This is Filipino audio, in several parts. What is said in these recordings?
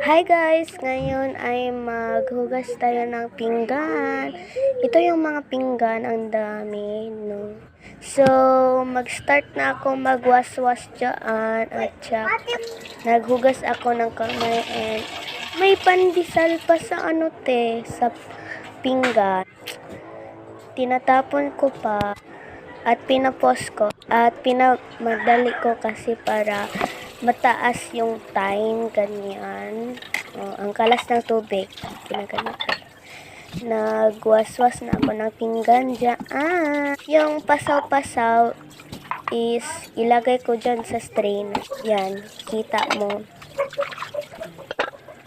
Hi guys! Ngayon ay maghugas tayo ng pinggan. Ito yung mga pinggan, ang dami, no? So, mag-start na ako magwas-was dyan at saka naghugas ako ng kamay and may pandesal pa sa sa pinggan. Tinatapon ko pa at pinapos ko at pinamadali ko kasi para mataas yung time, ganyan. Ang kalas ng tubig, ginaganito. Nagwaswas na ako ng pinggan dyan. Yung pasaw-pasaw is ilagay ko dyan sa strain. Yan, kita mo.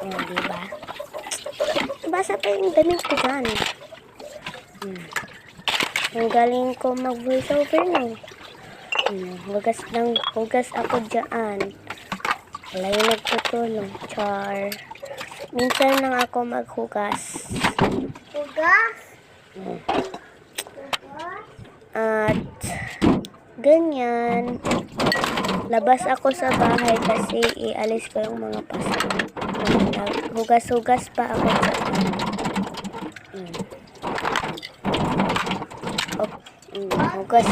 Diba? Basa pa yung damit ko dyan. Ang galing ko mag-voice over no. Hugas ako dyan. Wala yung nagtutulong. Char. Minsan lang ako maghugas. Hugas? At ganyan. Labas ako sa bahay kasi ialis ko yung mga paso. Hugas-hugas pa ako dyan. Hugas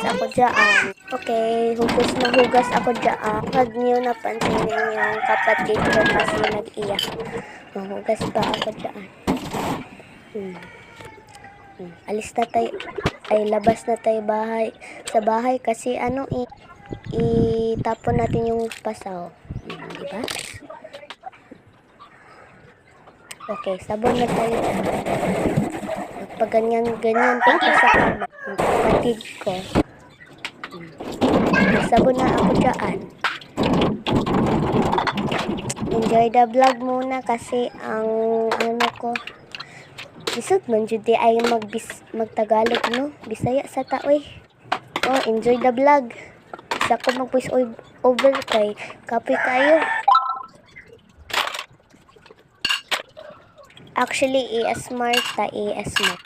ako dyan. Okay, hugas ako dyan. Pag niyo napansin yung kapatid ko kasi nag-iyak. Hugas pa ako dyan. Alis na tayo. Labas na tayo sa bahay kasi itapon natin yung pasaw. Diba? Okay, sabon na tayo. Pag ganyan pa ako sa kama. Kapatid ko. Sabon na ako dyan. Enjoy the vlog muna kasi ang ko isot man jud ay magtagalog no. Bisaya sa taoy. Enjoy the vlog. Sa ko mag-voice over kay kapoy kayo. Actually, ES Smart ta ES Smart.